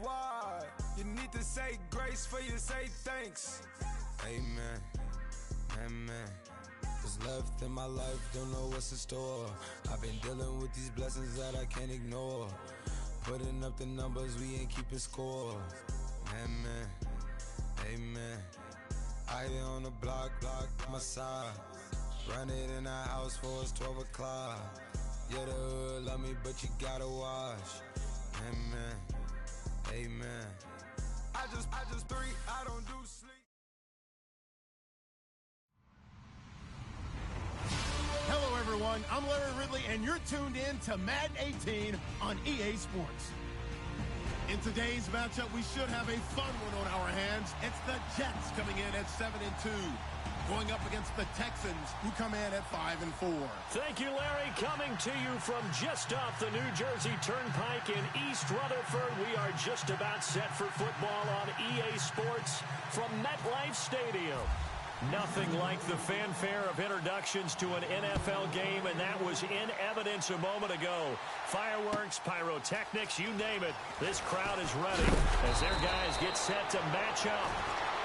wide. You need to say grace for you say thanks. Amen, amen. What's left in my life, don't know what's in store. I've been dealing with these blessings that I can't ignore. Putting up the numbers, we ain't keeping score. Amen, amen. I been on the block, my side. Run it in the house for it's 12 o'clock. Yeah, the hood love me, but you gotta watch. Amen, amen. I just three, I don't do sleep. Hello, everyone. I'm Larry Ridley, and you're tuned in to Madden 18 on EA Sports. In today's matchup, we should have a fun one on our hands. It's the Jets coming in at 7-2, going up against the Texans, who come in at 5-4. Thank you, Larry. Coming to you from just off the New Jersey Turnpike in East Rutherford, we are just about set for football on EA Sports from MetLife Stadium. Nothing like the fanfare of introductions to an NFL game, and that was in evidence a moment ago. Fireworks, pyrotechnics, you name it. This crowd is ready as their guys get set to match up.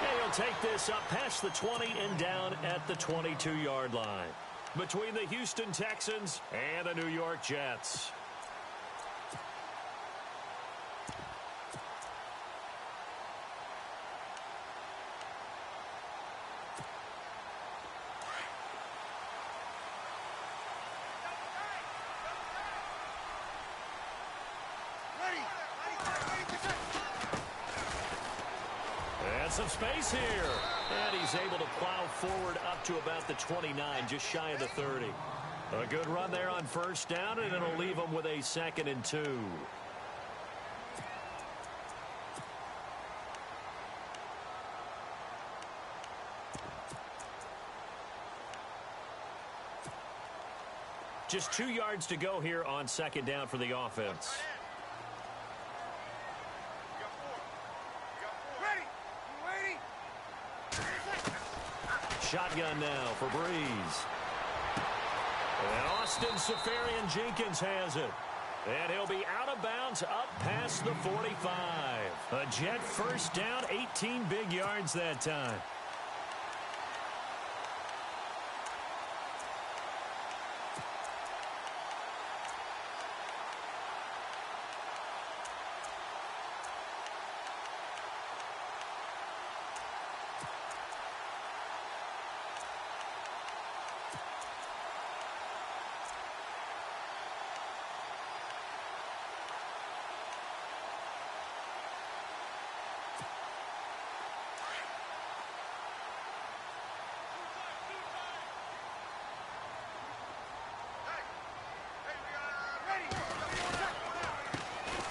And he'll take this up past the 20 and down at the 22-yard line between the Houston Texans and the New York Jets. Some space here, and he's able to plow forward up to about the 29, just shy of the 30. A good run there on first down, and it'll leave him with a 2nd and 2. Just 2 yards to go here on 2nd down for the offense. Shotgun now for Breeze. And Austin Safarian-Jenkins has it. And he'll be out of bounds up past the 45. A Jet first down, 18 big yards that time.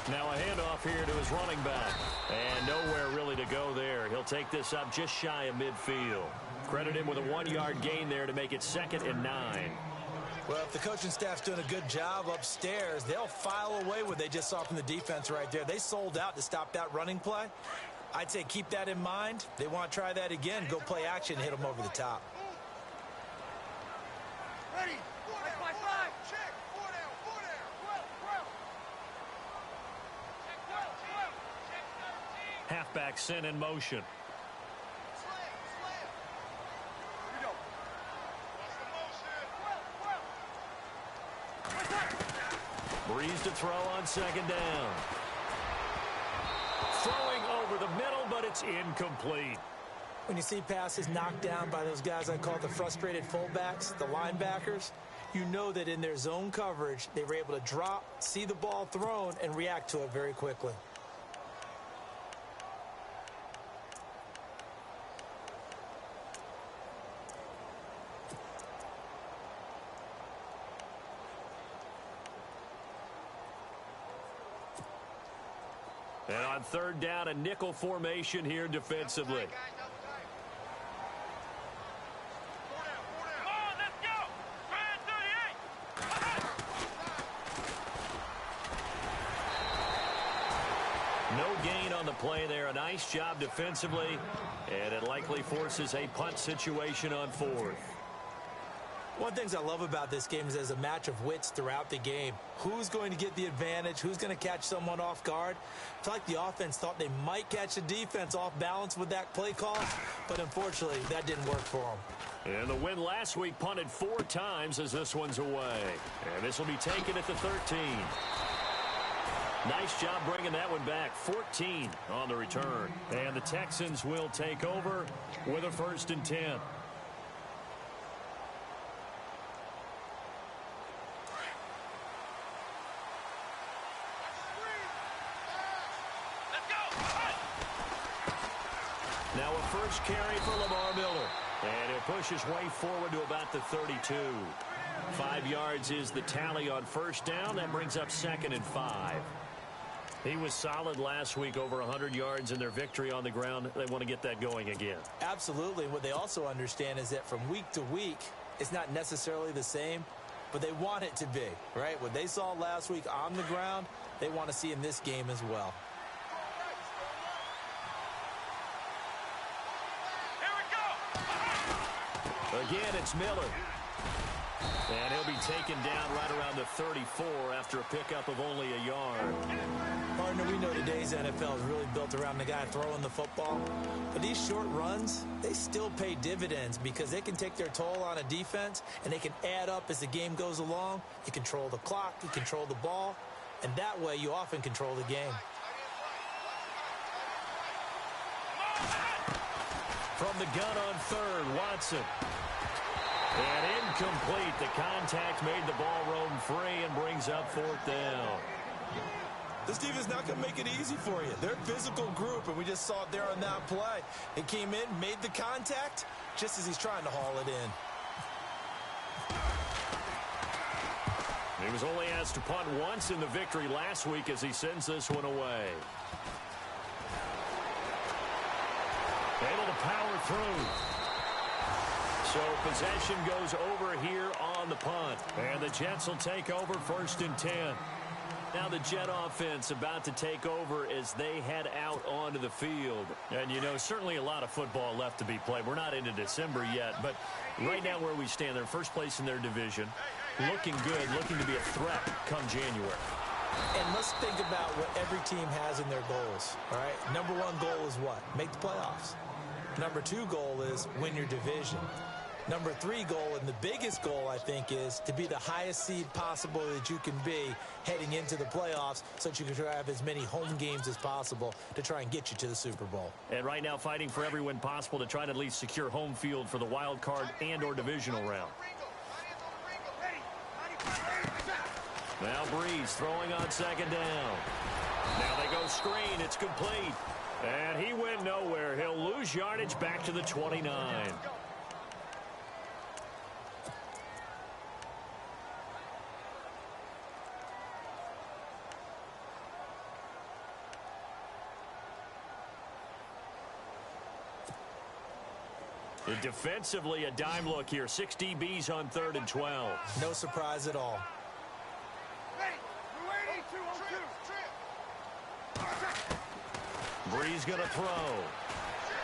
Now a handoff here to his running back. And nowhere really to go there. He'll take this up just shy of midfield. Credit him with a 1-yard gain there to make it 2nd and 9. Well, if the coaching staff's doing a good job upstairs, they'll file away what they just saw from the defense right there. They sold out to stop that running play. I'd say keep that in mind. They want to try that again, go play action, hit them over the top. Ready. Halfback sent in motion. Breeze to throw on 2nd down. Throwing over the middle, but it's incomplete. When you see passes knocked down by those guys I call the frustrated fullbacks, the linebackers, you know that in their zone coverage, they were able to drop, see the ball thrown, and react to it very quickly. And on 3rd down, a nickel formation here defensively. No gain on the play there. A nice job defensively. And it likely forces a punt situation on 4th. One of the things I love about this game is there's a match of wits throughout the game. Who's going to get the advantage? Who's going to catch someone off guard? I feel like the offense thought they might catch the defense off balance with that play call, but unfortunately, that didn't work for them. And the win last week punted 4 times as this one's away. And this will be taken at the 13. Nice job bringing that one back. 14 on the return. And the Texans will take over with a 1st and 10. Now a first carry for Lamar Miller. And he'll push his way forward to about the 32. 5 yards is the tally on 1st down. That brings up 2nd and 5. He was solid last week, over 100 yards in their victory on the ground. They want to get that going again. Absolutely. What they also understand is that from week to week, it's not necessarily the same, but they want it to be, right? What they saw last week on the ground, they want to see in this game as well. Again, it's Miller. And he'll be taken down right around the 34 after a pickup of only a yard. Partner, we know today's NFL is really built around the guy throwing the football. But these short runs, they still pay dividends because they can take their toll on a defense and they can add up as the game goes along. You control the clock, you control the ball, and that way you often control the game. From the gun on 3rd, Watson. And incomplete. The contact made the ball roam free and brings up 4th down. This team is not going to make it easy for you. They're a physical group, and we just saw it there on that play. It came in, made the contact, just as he's trying to haul it in. He was only asked to punt once in the victory last week as he sends this one away. Able to power through. So possession goes over here on the punt. And the Jets will take over 1st and 10. Now the Jet offense about to take over as they head out onto the field. And, you know, certainly a lot of football left to be played. We're not into December yet, but right now where we stand, they're first place in their division. Looking good, looking to be a threat come January. And let's think about what every team has in their goals, all right? Number 1 goal is what? Make the playoffs. Number 2 goal is win your division. Number 3 goal, and the biggest goal, I think, is to be the highest seed possible that you can be heading into the playoffs so that you can try to have as many home games as possible to try and get you to the Super Bowl. And right now fighting for every win possible to try to at least secure home field for the wild card and or divisional round. Now Breeze throwing on 2nd down. Now they go screen. It's complete. And he went nowhere. He'll lose yardage back to the 29. And defensively, a dime look here. 6 DBs on 3rd and 12. No surprise at all. Breeze going to throw.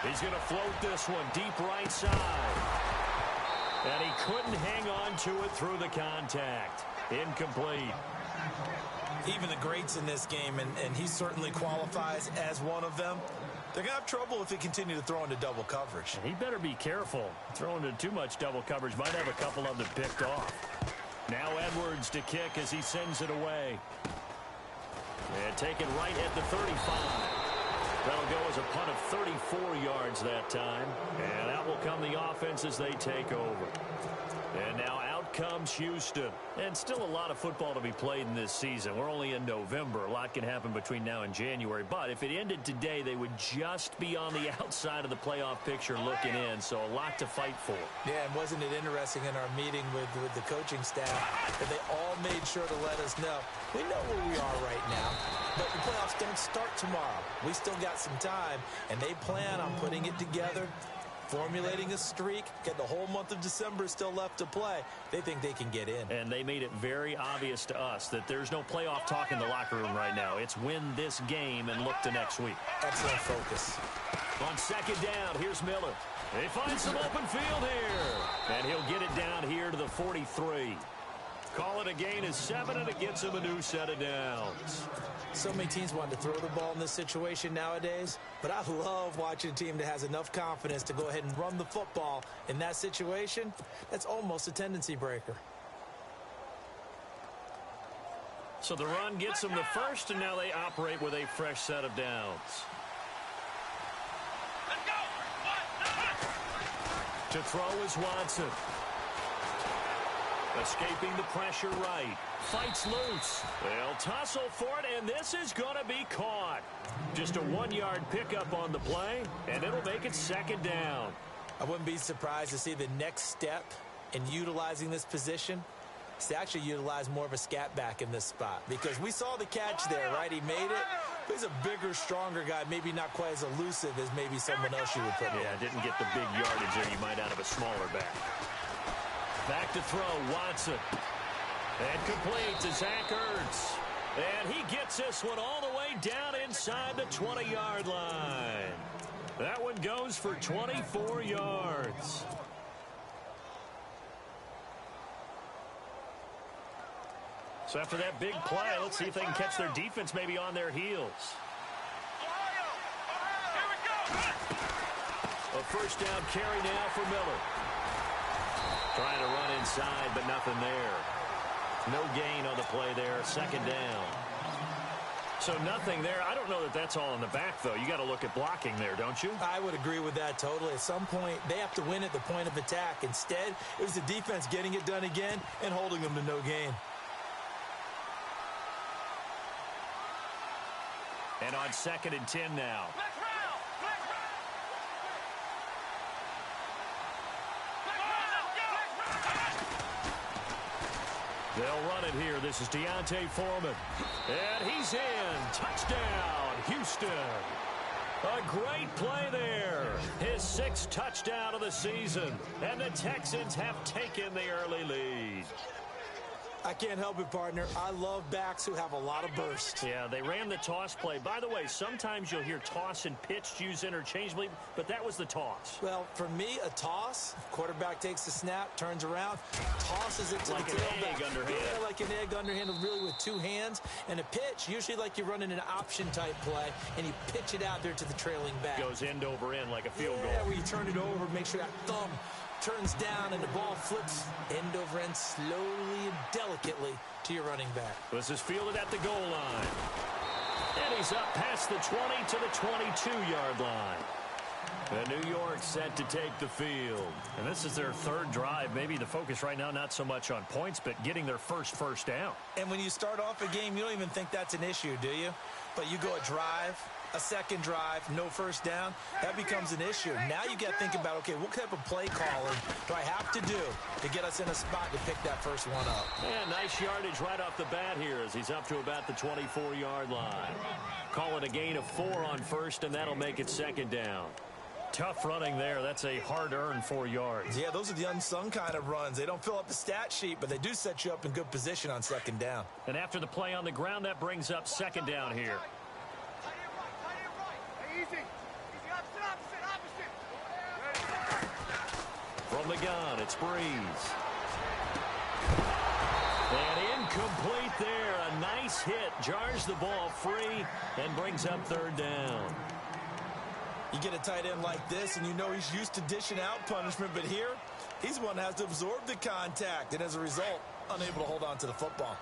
He's going to float this one deep right side. And he couldn't hang on to it through the contact. Incomplete. Even the greats in this game, and he certainly qualifies as one of them, they're going to have trouble if they continue to throw into double coverage. He better be careful. Throwing into too much double coverage might have a couple of them picked off. Now Edwards to kick as he sends it away. And taken right at the 35. That'll go as a punt of 34 yards that time. And out will come the offense as they take over. And now out comes Houston. And still a lot of football to be played in this season. We're only in November. A lot can happen between now and January. But if it ended today, they would just be on the outside of the playoff picture looking in. So a lot to fight for. Yeah, and wasn't it interesting in our meeting with the coaching staff that they all made sure to let us know, we know where we are right now, but the playoffs don't start tomorrow. We still got some time, and they plan on putting it together, formulating a streak, get the whole month of December still left to play. They think they can get in. And they made it very obvious to us that there's no playoff talk in the locker room right now. It's win this game and look to next week. Excellent focus. On second down, here's Miller. They find some open field here. And he'll get it down here to the 43. Call it a gain of 7, and it gets him a new set of downs. So many teams want to throw the ball in this situation nowadays, but I love watching a team that has enough confidence to go ahead and run the football in that situation. That's almost a tendency breaker. So the run gets them the first, and now they operate with a fresh set of downs. To throw is Watson. Escaping the pressure right. Fights loose. They'll tussle for it, and this is going to be caught. Just a 1-yard pickup on the play, and it'll make it second down. I wouldn't be surprised to see the next step in utilizing this position is to actually utilize more of a scat back in this spot, because we saw the catch there, right? He made it. But he's a bigger, stronger guy, maybe not quite as elusive as maybe someone else you would put in. Yeah, didn't get the big yardage there you might out of a smaller back. Back to throw, Watson. And complete to Zach Ertz. And he gets this one all the way down inside the 20-yard line. That one goes for 24 yards. So after that big play, let's see if they can catch their defense maybe on their heels. A first down carry now for Miller. Trying to run inside, but nothing there. No gain on the play there, second down. So nothing there. I don't know that that's all in the back, though. You got to look at blocking there, don't you? I would agree with that totally. At some point, they have to win at the point of attack. Instead, it was the defense getting it done again and holding them to no gain. And on 2nd and 10 now. They'll run it here. This is Deontay Foreman. And he's in. Touchdown, Houston. A great play there. His 6th touchdown of the season. And the Texans have taken the early lead. I can't help it, partner. I love backs who have a lot of burst. Yeah, they ran the toss play. By the way, sometimes you'll hear toss and pitch used interchangeably, but that was the toss. Well, for me, a toss, quarterback takes the snap, turns around, tosses it to like the tailback. Like an egg underhand. Yeah, like an egg underhand, really with 2 hands. And a pitch, usually like you're running an option-type play, and you pitch it out there to the trailing back. Goes end over end like a field goal. Yeah, where you turn it over, make sure that thumb turns down and the ball flips end over end slowly and delicately to your running back. This is fielded at the goal line. And he's up past the 20 to the 22-yard line. And New York set to take the field. And this is their 3rd drive. Maybe the focus right now not so much on points, but getting their first down. And when you start off a game, you don't even think that's an issue, do you? But you go a drive, a 2nd drive, no first down, that becomes an issue. Now you got to think about, okay, what type of play calling do I have to do to get us in a spot to pick that first one up? Yeah, nice yardage right off the bat here as he's up to about the 24-yard line. Call it a gain of 4 on 1st, and that'll make it 2nd down. Tough running there. That's a hard-earned 4 yards. Yeah, those are the unsung kind of runs. They don't fill up the stat sheet, but they do set you up in good position on 2nd down. And after the play on the ground, that brings up 2nd down here. From the gun, it's Breeze. And incomplete there. A nice hit. Jars the ball free and brings up 3rd down. You get a tight end like this, and you know he's used to dishing out punishment, but here, he's one that has to absorb the contact, and as a result, unable to hold on to the football.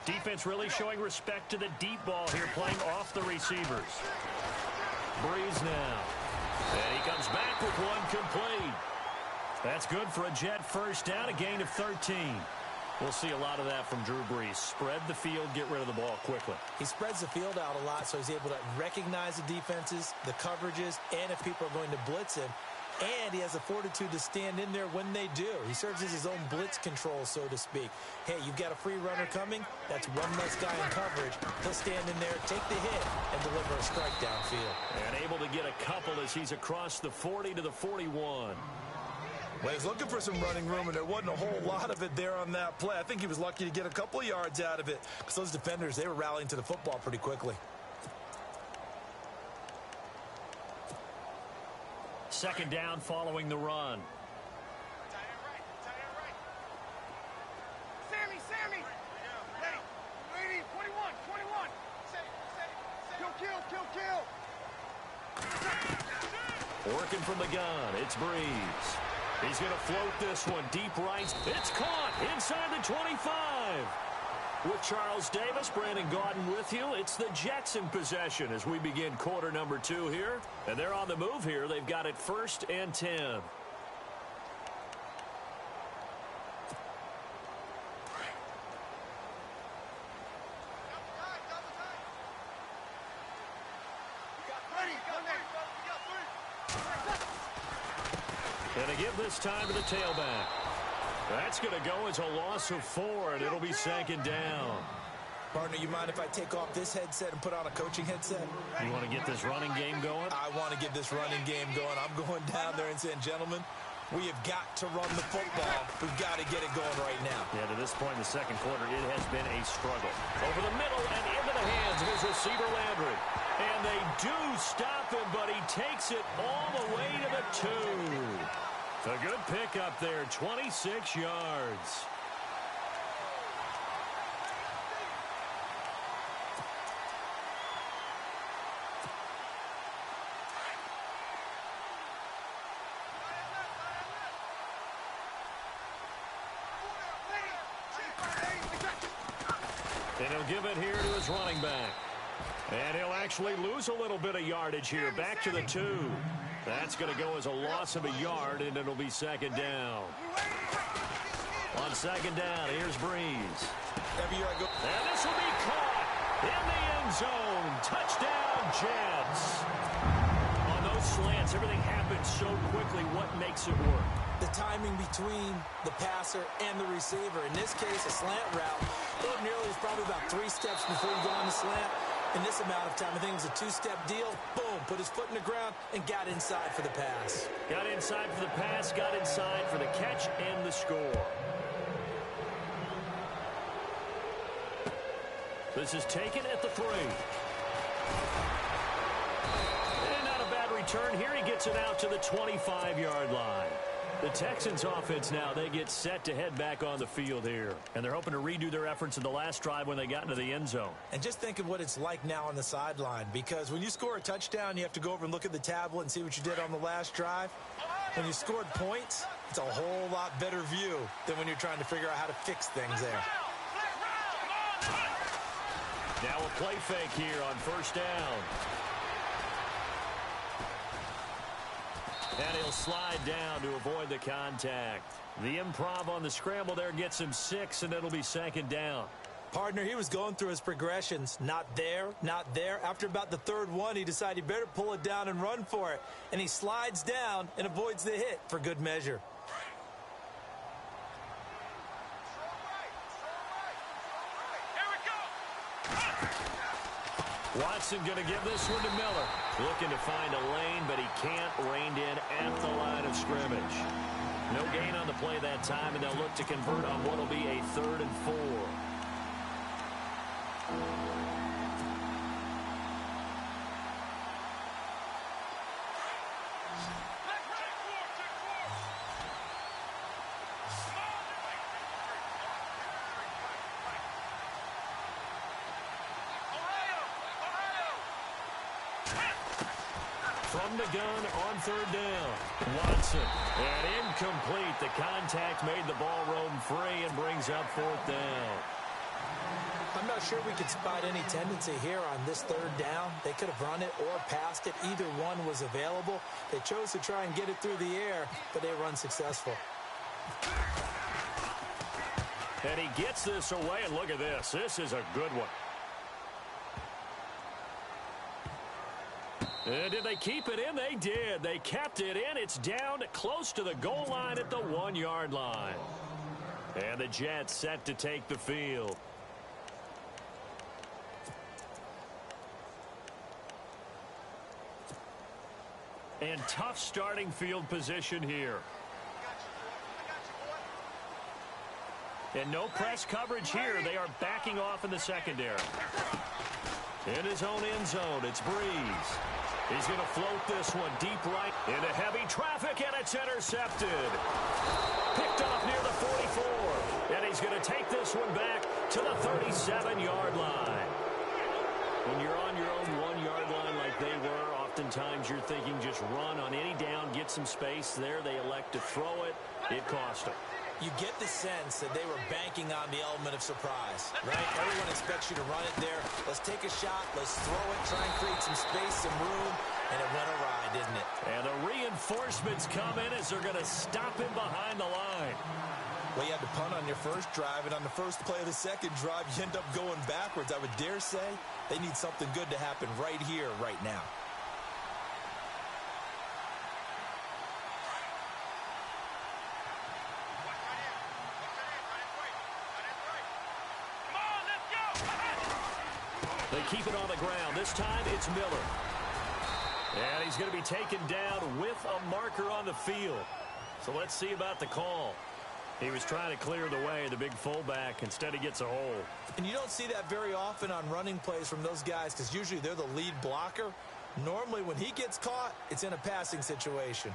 Defense really showing respect to the deep ball here, playing off the receivers. Breeze now. And he comes back with one complete. That's good for a Jet first down, a gain of 13. We'll see a lot of that from Drew Brees. Spread the field, get rid of the ball quickly. He spreads the field out a lot, so he's able to recognize the defenses, the coverages, and if people are going to blitz him. And he has the fortitude to stand in there when they do. He serves as his own blitz control, so to speak. Hey, you've got a free runner coming. That's one less guy in coverage. He'll stand in there, take the hit, and deliver a strike downfield. And able to get a couple as he's across the 40 to the 41. Well, he's looking for some running room, and there wasn't a whole lot of it there on that play. I think he was lucky to get a couple of yards out of it because those defenders, they were rallying to the football pretty quickly. Second down following the run. Sammy! Ready, 21. Kill. Working from the gun, it's Breeze. He's going to float this one deep right. It's caught inside the 25. With Charles Davis, Brandon Gaudin with you. It's the Jets in possession as we begin quarter number 2 here. And they're on the move here. They've got it 1st and 10. And they give this time to the tailback. That's going to go as a loss of 4, and it'll be 2nd down. Partner, you mind if I take off this headset and put on a coaching headset? You want to get this running game going? I want to get this running game going. I'm going down there and saying, gentlemen, we have got to run the football. We've got to get it going right now. Yeah, to this point in the second quarter, it has been a struggle. Over the middle and into the hands of his receiver, Landry. And they do stop him, but he takes it all the way to the 2. A good pickup there, 26 yards. And he'll give it here to his running back. And he'll actually lose a little bit of yardage here. Back to the 2. That's going to go as a loss of a yard, and it'll be 2nd down. On 2nd down, here's Breeze. Every year I go. And this will be caught in the end zone. Touchdown, Jets. On those slants, everything happens so quickly. What makes it work? The timing between the passer and the receiver. In this case, a slant route. Ordinarily, it's probably about 3 steps before you go on the slant. In this amount of time, I think it was a 2-step deal. Boom, put his foot in the ground and got inside for the pass. Got inside for the pass, got inside for the catch and the score. This is taken at the 3. And not a bad return here. He gets it out to the 25-yard line. The Texans offense now, they get set to head back on the field here. And they're hoping to redo their efforts in the last drive when they got into the end zone. And just think of what it's like now on the sideline, because when you score a touchdown, you have to go over and look at the tablet and see what you did on the last drive. When you scored points, it's a whole lot better view than when you're trying to figure out how to fix things there. Now a play fake here on 1st down. And he'll slide down to avoid the contact. The improv on the scramble there gets him 6, and it'll be 2nd down. Partner, he was going through his progressions. Not there, not there. After about the 3rd one, he decided he better pull it down and run for it. And he slides down and avoids the hit for good measure. Watson going to give this one to Miller. Looking to find a lane, but he can't. Reined in at the line of scrimmage. No gain on the play that time, and they'll look to convert on what will be a 3rd and 4. From the gun on 3rd down. Watson. And incomplete. The contact made the ball roam free and brings up 4th down. I'm not sure we could spot any tendency here on this 3rd down. They could have run it or passed it. Either one was available. They chose to try and get it through the air, but they were unsuccessful. And he gets this away, and look at this. This is a good one. And did they keep it in? They did. They kept it in. It's down close to the goal line at the 1-yard line. And the Jets set to take the field. And tough starting field position here. And no press coverage here. They are backing off in the secondary. In his own end zone, it's Breeze. He's going to float this one deep right into heavy traffic, and it's intercepted. Picked off near the 44. And he's going to take this one back to the 37-yard line. When you're on your own 1-yard line like they were, oftentimes you're thinking just run on any down, get some space. There they elect to throw it. It cost them. You get the sense that they were banking on the element of surprise, right? Everyone expects you to run it there. Let's take a shot. Let's throw it. Try and create some space, some room. And it went awry, didn't it? And the reinforcements come in as they're going to stop him behind the line. Well, you had to punt on your first drive, and on the first play of the second drive, you end up going backwards. I would dare say they need something good to happen right here, right now. They keep it on the ground. This time it's Miller. And he's going to be taken down with a marker on the field. So let's see about the call. He was trying to clear the way, the big fullback. Instead, he gets a hold. And you don't see that very often on running plays from those guys because usually they're the lead blocker. Normally, when he gets caught, it's in a passing situation.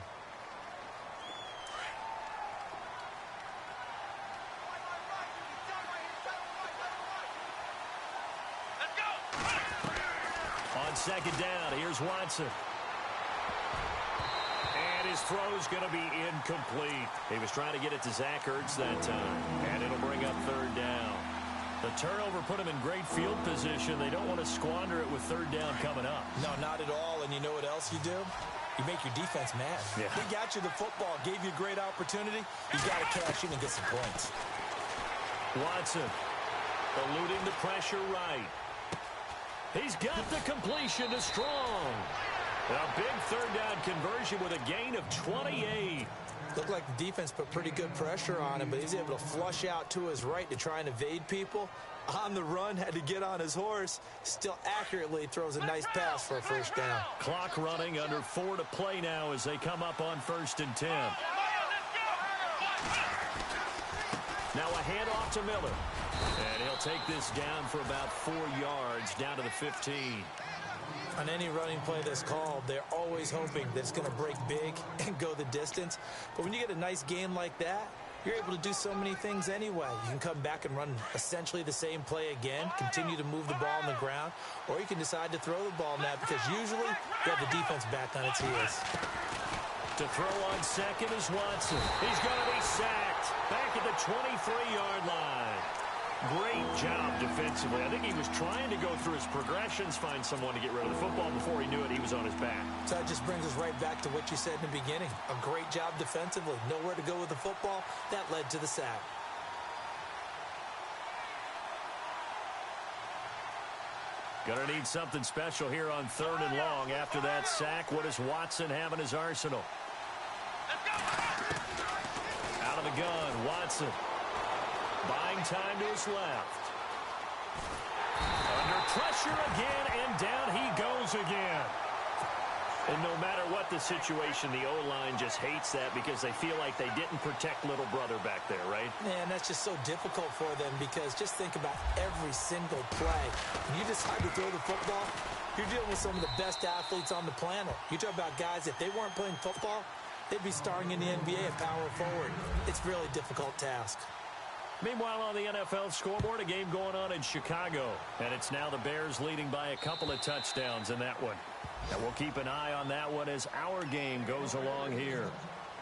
On second down, here's Watson. And his throw's going to be incomplete. He was trying to get it to Zach Ertz that time. And it'll bring up third down. The turnover put him in great field position. They don't want to squander it with third down coming up. No, not at all. And you know what else you do? You make your defense mad. Yeah. He got you the football, gave you a great opportunity. You got to cash in and get some points. Watson eluding the pressure right. He's got the completion to Strong. A big third down conversion with a gain of 28. Looked like the defense put pretty good pressure on him, but he's able to flush out to his right to try and evade people. On the run, had to get on his horse. Still accurately throws a nice pass for a first down. Clock running, under 4 to play now as they come up on 1st and 10. Now a handoff to Miller. And he'll take this down for about 4 yards, down to the 15. On any running play that's called, they're always hoping that it's going to break big and go the distance. But when you get a nice game like that, you're able to do so many things anyway. You can come back and run essentially the same play again, continue to move the ball on the ground, or you can decide to throw the ball now because usually you have the defense back on its heels. To throw on second is Watson. He's going to be sacked back at the 23-yard line. Great job defensively. I think he was trying to go through his progressions, find someone to get rid of the football. Before he knew it, he was on his back. So that just brings us right back to what you said in the beginning. A great job defensively. Nowhere to go with the football. That led to the sack. Gonna need something special here on 3rd and long. After that sack, what does Watson have in his arsenal? Out of the gun, Watson. Buying time to his left. Under pressure again, and down he goes again. And no matter what the situation, the O-line just hates that because they feel like they didn't protect little brother back there, right? Man, that's just so difficult for them because just think about every single play. When you decide to throw the football, you're dealing with some of the best athletes on the planet. You talk about guys, if they weren't playing football, they'd be starring in the NBA at power forward. It's a really difficult task. Meanwhile, on the NFL scoreboard, a game going on in Chicago. And it's now the Bears leading by a couple of touchdowns in that one. And we'll keep an eye on that one as our game goes along here.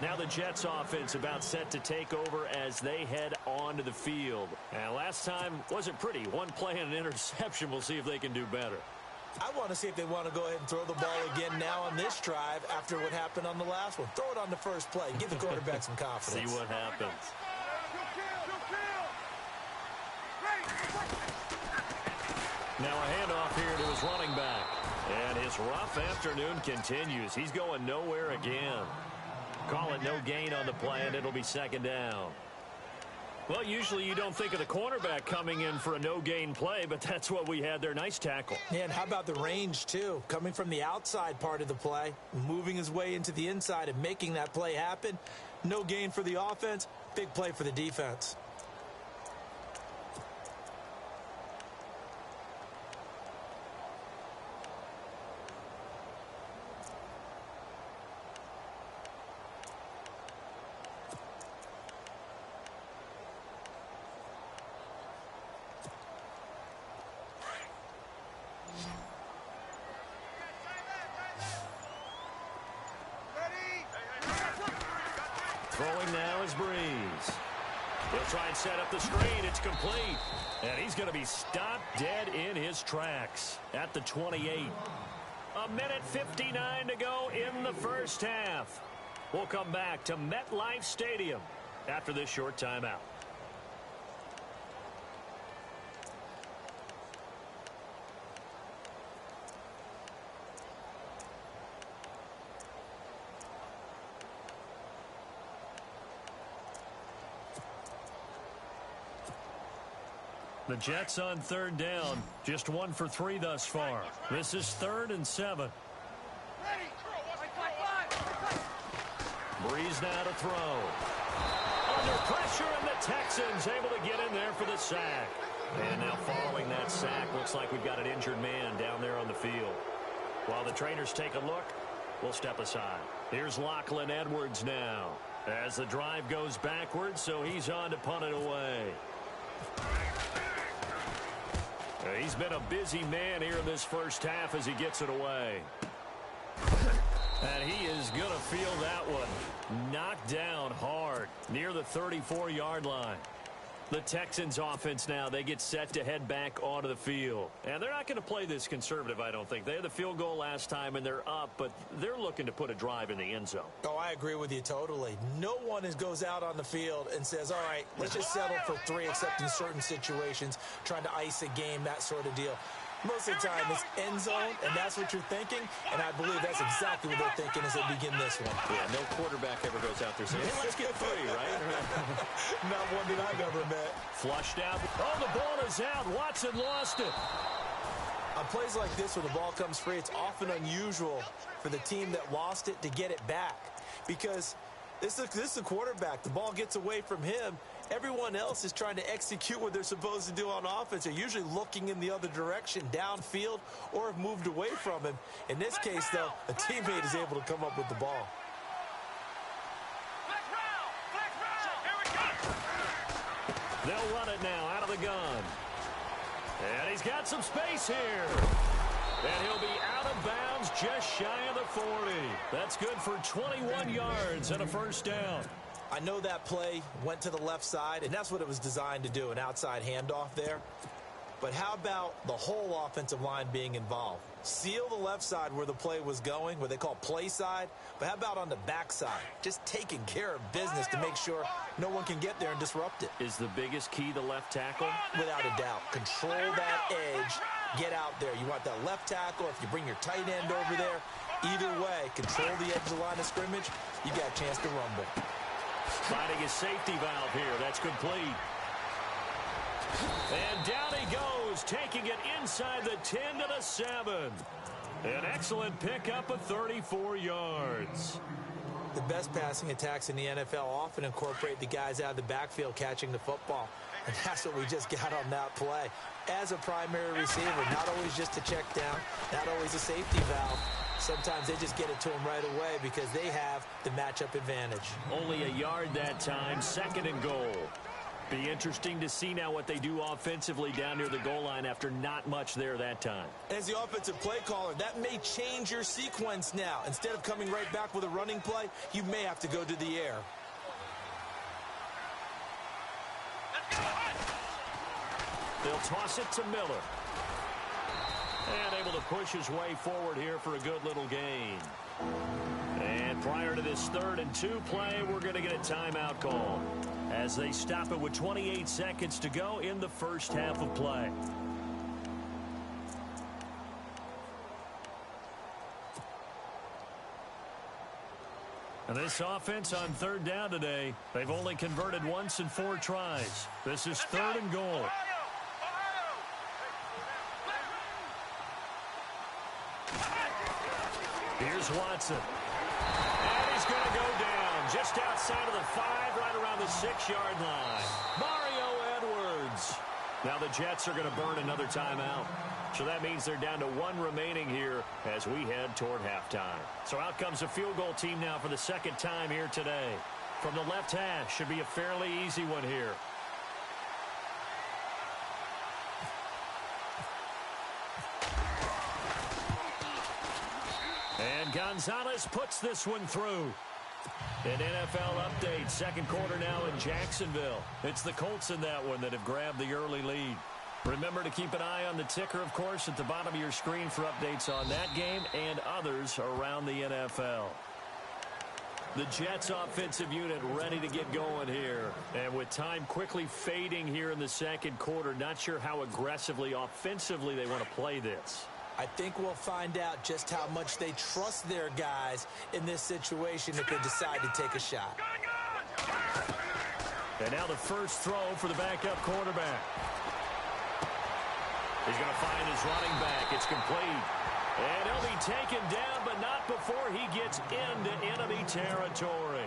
Now the Jets offense about set to take over as they head onto the field. And last time wasn't pretty. One play and an interception. We'll see if they can do better. I want to see if they want to go ahead and throw the ball again now on this drive after what happened on the last one. Throw it on the first play. Give the quarterback some confidence. See what happens. Now a handoff here to his running back. And his rough afternoon continues. He's going nowhere again. Call it no gain on the play, and it'll be 2nd down. Well, usually you don't think of the cornerback coming in for a no-gain play, but that's what we had there. Nice tackle. Yeah, and how about the range, too? Coming from the outside part of the play, moving his way into the inside and making that play happen. No gain for the offense, big play for the defense. Breeze. He'll try and set up the screen. It's complete. And he's going to be stopped dead in his tracks at the 28. A minute 59 to go in the first half. We'll come back to MetLife Stadium after this short timeout. The Jets on third down. Just 1 for 3 thus far. This is 3rd and 7. Breeze now to throw. Under pressure, and the Texans able to get in there for the sack. And now following that sack, looks like we've got an injured man down there on the field. While the trainers take a look, we'll step aside. Here's Lachlan Edwards now as the drive goes backwards, so he's on to punt it away. He's been a busy man here in this first half as he gets it away. And he is going to feel that one knocked down hard near the 34-yard line. The Texans offense now, they get set to head back onto the field. And they're not going to play this conservative, I don't think. They had the field goal last time, and they're up, but they're looking to put a drive in the end zone. Oh, I agree with you totally. No one goes out on the field and says, all right, let's just settle for 3, except in certain situations, trying to ice a game, that sort of deal. Most of the time, it's end zone, and that's what you're thinking, and I believe that's exactly what they're thinking as they begin this one. Yeah, no quarterback ever goes out there saying, hey, let's get 3, right? Not one that I've ever met. Flushed out. Oh, the ball is out. Watson lost it. On plays like this where the ball comes free, it's often unusual for the team that lost it to get it back because this is the quarterback. The ball gets away from him. Everyone else is trying to execute what they're supposed to do on offense. They're usually looking in the other direction, downfield, or have moved away from him. In this case, though, a teammate is able to come up with the ball. They'll run it now out of the gun. And he's got some space here. And he'll be out of bounds just shy of the 40. That's good for 21 yards and a first down. I know that play went to the left side, and that's what it was designed to do, an outside handoff there. But how about the whole offensive line being involved? Seal the left side where the play was going, what they call play side. But how about on the back side? Just taking care of business to make sure no one can get there and disrupt it. Is the biggest key the left tackle? Without a doubt. Control that edge. Get out there. You want that left tackle. If you bring your tight end over there, either way, control the edge of the line of scrimmage, you got a chance to rumble. Finding his safety valve here. That's complete. And down he goes, taking it inside the 10 to the 7. An excellent pickup of 34 yards. The best passing attacks in the NFL often incorporate the guys out of the backfield catching the football. And that's what we just got on that play. As a primary receiver, not always just a check down, not always a safety valve. Sometimes they just get it to them right away because they have the matchup advantage. Only a yard that time, 2nd and goal. Be interesting to see now what they do offensively down near the goal line after not much there that time. As the offensive play caller, that may change your sequence now. Instead of coming right back with a running play, you may have to go to the air. They'll toss it to Miller. And able to push his way forward here for a good little gain. And prior to this 3rd and 2 play, we're going to get a timeout call as they stop it with 28 seconds to go in the first half of play. And this offense on 3rd down today, they've only converted once in 4 tries. This is 3rd and goal. Here's Watson. And he's going to go down just outside of the 5, right around the 6-yard line. Mario Edwards. Now the Jets are going to burn another timeout. So that means they're down to 1 remaining here as we head toward halftime. So out comes a field goal team now for the 2nd time here today. From the left hash, should be a fairly easy one here. And Gonzalez puts this one through. An NFL update, second quarter now in Jacksonville. It's the Colts in that one that have grabbed the early lead. Remember to keep an eye on the ticker, of course, at the bottom of your screen for updates on that game and others around the NFL. The Jets offensive unit ready to get going here. And with time quickly fading here in the second quarter, not sure how aggressively, offensively they want to play this. I think we'll find out just how much they trust their guys in this situation if they decide to take a shot. And now the first throw for the backup quarterback. He's going to find his running back. It's complete. And he'll be taken down, but not before he gets into enemy territory.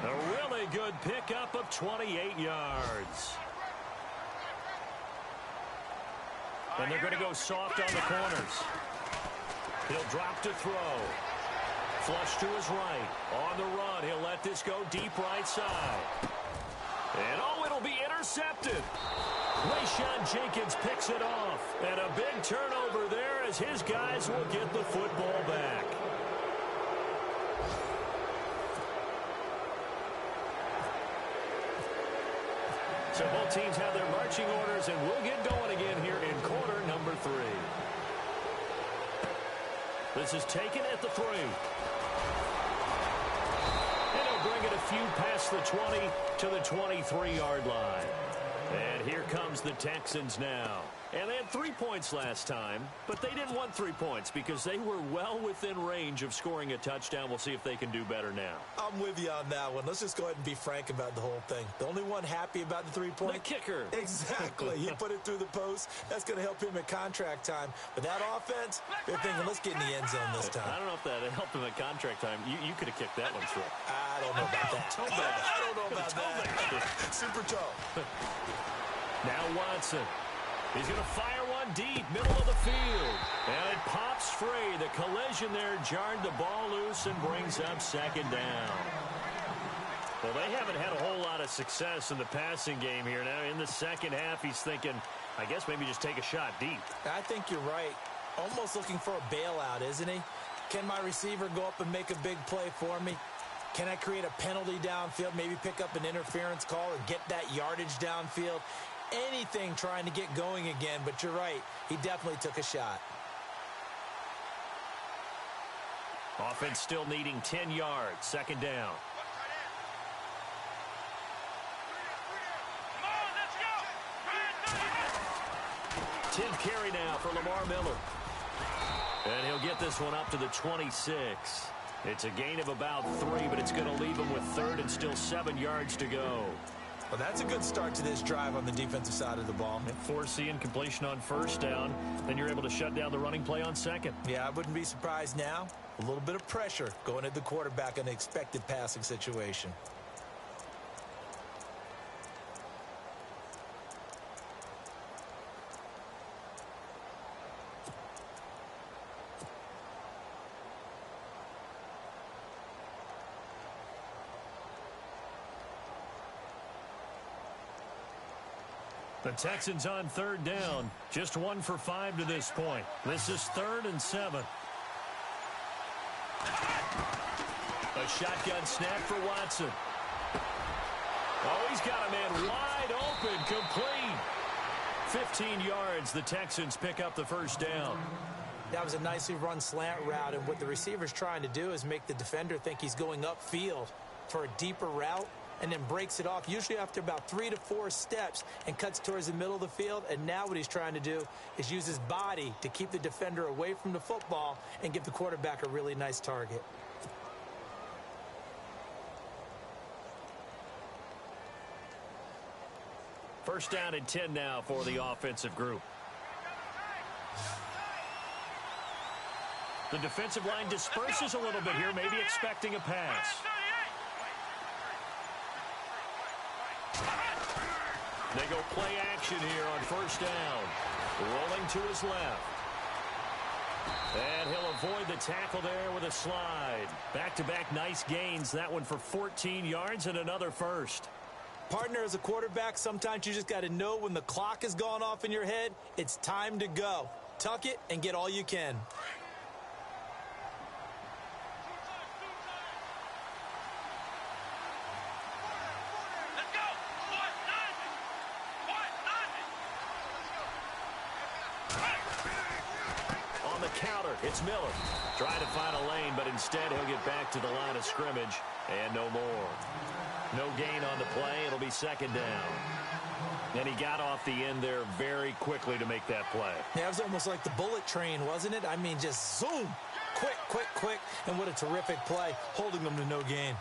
A really good pickup of 28 yards. And they're going to go soft on the corners. He'll drop to throw. Flush to his right. On the run, he'll let this go deep right side. And oh, it'll be intercepted. Rayshawn Jenkins picks it off. And a big turnover there as his guys will get the football back. So both teams have their marching orders, and we'll get going again here in quarter number 3. This is taken at the 3. And he'll bring it a few past the 20 to the 23-yard line. And here comes the Texans now. And they had 3 points last time, but they didn't want 3 points because they were well within range of scoring a touchdown. We'll see if they can do better now. I'm with you on that one. Let's just go ahead and be frank about the whole thing. The only one happy about the 3-point? The kicker. Exactly. He put it through the post. That's going to help him at contract time. But that offense, they're thinking, let's get in the end zone this time. I don't know if that helped him at contract time. You could have kicked that one through. I don't know about that. I don't know about that. Super toe. Now Watson. He's going to fire one deep, middle of the field. And it pops free. The collision there jarred the ball loose and brings up second down. Well, they haven't had a whole lot of success in the passing game here. Now in the second half, he's thinking, I guess maybe just take a shot deep. I think you're right. Almost looking for a bailout, isn't he? Can my receiver go up and make a big play for me? Can I create a penalty downfield, maybe pick up an interference call or get that yardage downfield? Anything trying to get going again, but you're right. He definitely took a shot. Offense still needing 10 yards. Second down. 10th carry now for Lamar Miller. And he'll get this one up to the 26. It's a gain of about 3, but it's going to leave him with 3rd and still 7 yards to go. Well, that's a good start to this drive on the defensive side of the ball. Forcing completion on first down. Then you're able to shut down the running play on second. Yeah, I wouldn't be surprised now. A little bit of pressure going at the quarterback in an expected passing situation. The Texans on 3rd down. Just 1 for 5 to this point. This is 3rd and 7. A shotgun snap for Watson. Oh, he's got a man wide open, complete. 15 yards, the Texans pick up the first down. That was a nicely run slant route, and what the receiver's trying to do is make the defender think he's going upfield for a deeper route, and then breaks it off, usually after about 3 to 4 steps, and cuts towards the middle of the field. And now what he's trying to do is use his body to keep the defender away from the football and give the quarterback a really nice target. First down and 10 now for the offensive group. The defensive line disperses a little bit here, maybe expecting a pass. They go play action here on first down. Rolling to his left. And he'll avoid the tackle there with a slide. Back-to-back nice gains. That one for 14 yards and another first. Partner, as a quarterback, sometimes you just got to know when the clock has gone off in your head, it's time to go. Tuck it and get all you can. counter. It's Miller. Trying to find a lane, but instead he'll get back to the line of scrimmage. And no more. No gain on the play. It'll be second down. And he got off the end there very quickly to make that play. Yeah, it was almost like the bullet train, wasn't it? I mean, just zoom. Quick, quick, quick. And what a terrific play, holding them to no gain.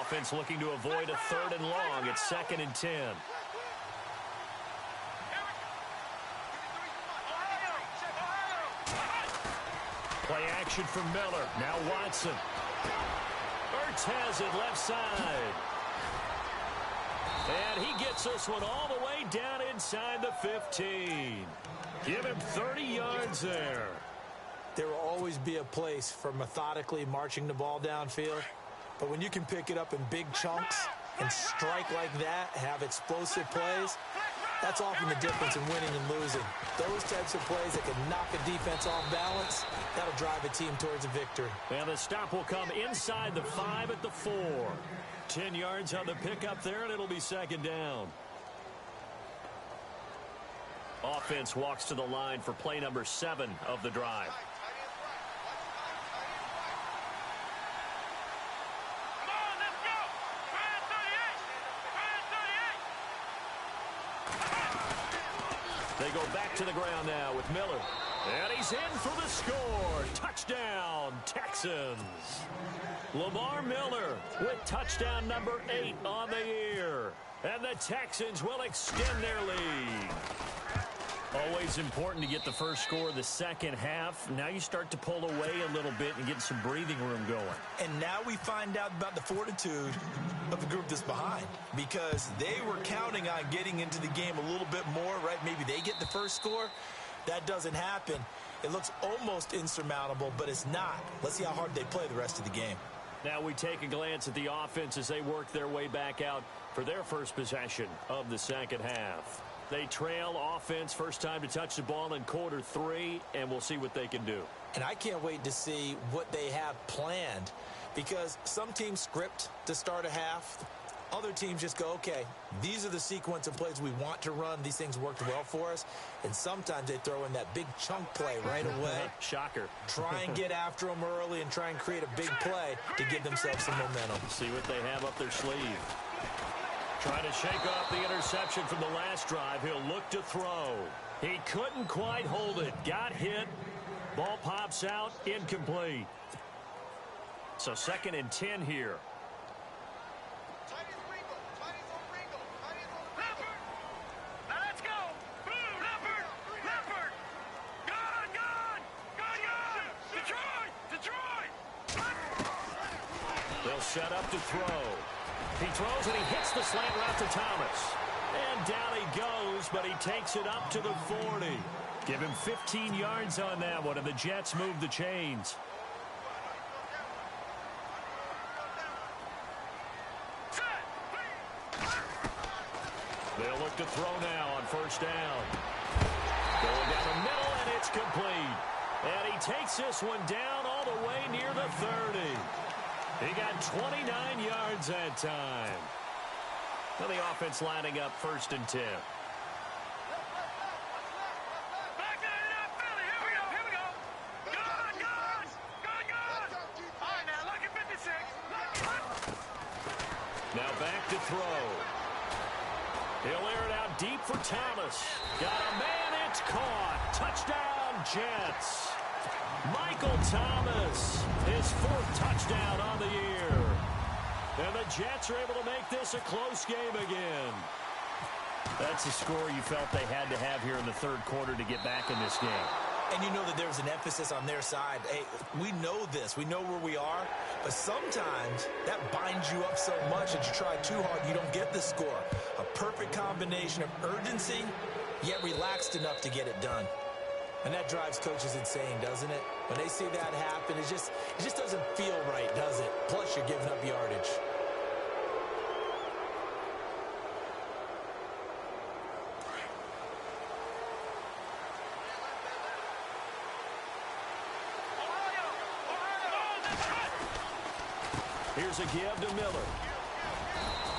Offense looking to avoid a 3rd and long. It's 2nd and 10. Play action from Miller. Now Watson. Ertz has it left side. And he gets this one all the way down inside the 15. Give him 30 yards there. There will always be a place for methodically marching the ball downfield. But when you can pick it up in big chunks and strike like that, have explosive plays, that's often the difference in winning and losing. Those types of plays that can knock a defense off balance, that'll drive a team towards a victory. And the stop will come inside the 5 at the 4. 10 yards on the pickup there, and it'll be second down. Offense walks to the line for play number 7 of the drive. They go back to the ground now with Miller. And he's in for the score. Touchdown, Texans. Lamar Miller with touchdown number 8 on the year. And the Texans will extend their lead. Always important to get the first score of the second half. Now you start to pull away a little bit and get some breathing room going. And now we find out about the fortitude of the group that's behind, because they were counting on getting into the game a little bit more, right? Maybe they get the first score. That doesn't happen. It looks almost insurmountable, but it's not. Let's see how hard they play the rest of the game. Now we take a glance at the offense as they work their way back out for their first possession of the second half. They trail offense, first time to touch the ball in quarter 3, and we'll see what they can do. And I can't wait to see what they have planned, because some teams script to start a half. Other teams just go, okay, these are the sequence of plays we want to run. These things worked well for us. And sometimes they throw in that big chunk play right away. Shocker. Try and get after them early and try and create a big play to give themselves some momentum. See what they have up their sleeve. Trying to shake off the interception from the last drive. He'll look to throw. He couldn't quite hold it. Got hit. Ball pops out. Incomplete. So 2nd and 10 here. They'll set up to throw. He throws and he hits the slant route to Thomas. And down he goes, but he takes it up to the 40. Give him 15 yards on that one, and the Jets move the chains. They'll look to throw now on first down. Going down the middle, and it's complete. And he takes this one down all the way near the 30. He got 29 yards that time. Now the offense lining up 1st and 10. Now back to throw. He'll air it out deep for Thomas. Got a man, it's caught. Touchdown, Jets. Michael Thomas, his 4th touchdown on the year. And the Jets are able to make this a close game again. That's a score you felt they had to have here in the 3rd quarter to get back in this game. And you know that there was an emphasis on their side. Hey, we know this. We know where we are. But sometimes that binds you up so much that you try too hard, you don't get the score. A perfect combination of urgency, yet relaxed enough to get it done. And that drives coaches insane, doesn't it? When they see that happen, it just doesn't feel right, does it? Plus, you're giving up yardage. Here's a give to Miller.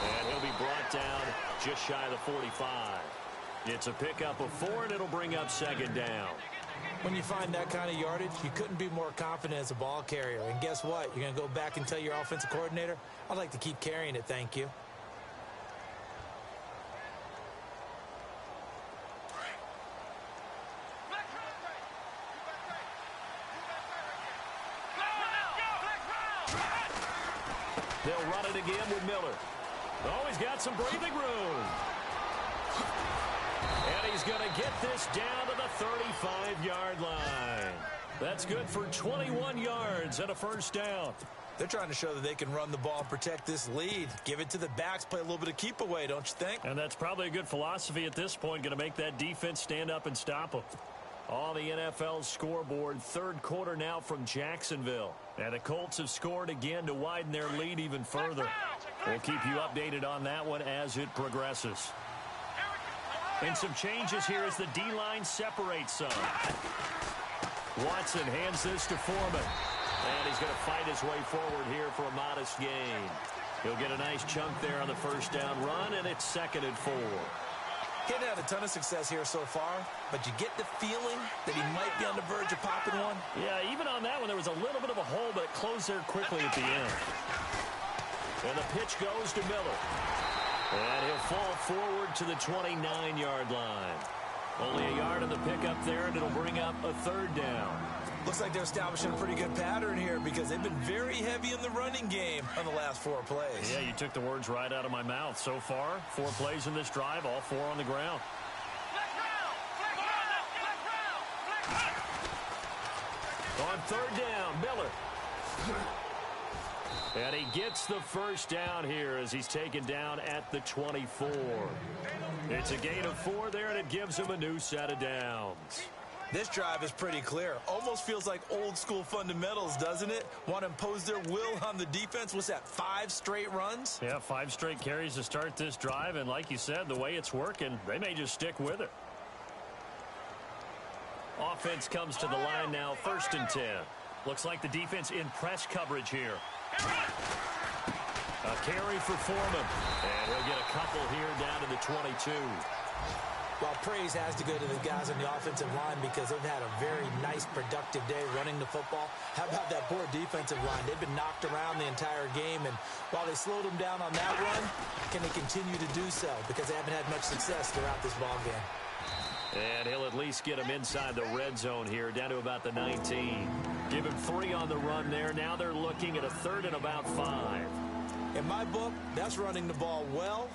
And he'll be brought down just shy of the 45. It's a pickup of 4, and it'll bring up second down. When you find that kind of yardage, you couldn't be more confident as a ball carrier. And guess what? You're going to go back and tell your offensive coordinator, I'd like to keep carrying it, thank you. They'll run it again with Miller. Oh, he's got some breathing room. And he's going to get this down to the 35-yard line. That's good for 21 yards and a first down. They're trying to show that they can run the ball and protect this lead. Give it to the backs, play a little bit of keep away, don't you think? And that's probably a good philosophy at this point, going to make that defense stand up and stop them. On the NFL scoreboard, third quarter now from Jacksonville. And the Colts have scored again to widen their lead even further. We'll keep you updated on that one as it progresses. And some changes here as the D-line separates some. Watson hands this to Foreman. And he's going to fight his way forward here for a modest gain. He'll get a nice chunk there on the first down run, and it's 2nd and 4. He hadn't had a ton of success here so far, but you get the feeling that he might be on the verge of popping one. Yeah, even on that one, there was a little bit of a hole, but it closed there quickly at the end. And the pitch goes to Miller. And he'll fall forward to the 29-yard line. Only a yard on the pickup there, and it'll bring up a third down. Looks like they're establishing a pretty good pattern here because they've been very heavy in the running game on the last 4 plays. Yeah, you took the words right out of my mouth. So far, 4 plays in this drive, all 4 on the ground. On third down, Miller. And he gets the first down here as he's taken down at the 24. It's a gain of 4 there, and it gives him a new set of downs. This drive is pretty clear. Almost feels like old school fundamentals, doesn't it? Want to impose their will on the defense. What's that, 5 straight runs? Yeah, 5 straight carries to start this drive. And like you said, the way it's working, they may just stick with it. Offense comes to the line now, 1st and 10. Looks like the defense in press coverage here. A carry for Foreman. And he'll get a couple here down to the 22. Well, praise has to go to the guys on the offensive line because they've had a very nice, productive day running the football. How about that poor defensive line? They've been knocked around the entire game, and while they slowed them down on that run, can they continue to do so? Because they haven't had much success throughout this ball game. And he'll at least get him inside the red zone here, down to about the 19. Give him 3 on the run there. Now they're looking at a 3rd and about 5. In my book, that's running the ball well,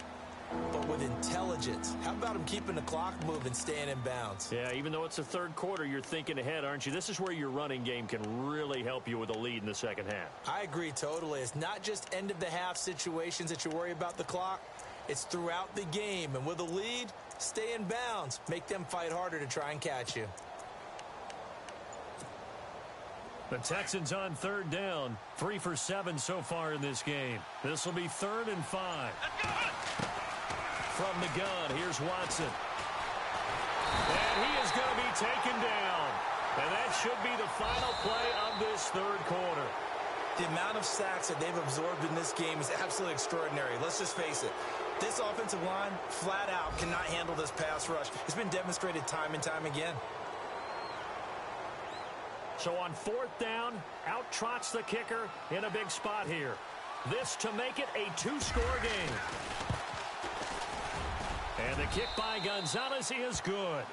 but with intelligence. How about him keeping the clock moving, staying in bounds? Yeah, even though it's the third quarter, you're thinking ahead, aren't you? This is where your running game can really help you with a lead in the second half. I agree totally. It's not just end-of-the-half situations that you worry about the clock. It's throughout the game. And with a lead, stay in bounds. Make them fight harder to try and catch you. The Texans on 3rd down. 3 for 7 so far in this game. This will be 3rd and 5. From the gun, here's Watson. And he is going to be taken down. And that should be the final play of this third quarter. The amount of sacks that they've absorbed in this game is absolutely extraordinary. Let's just face it. This offensive line, flat out, cannot handle this pass rush. It's been demonstrated time and time again. So on 4th down, out trots the kicker in a big spot here. This to make it a 2-score game. And the kick by Gonzalez is good.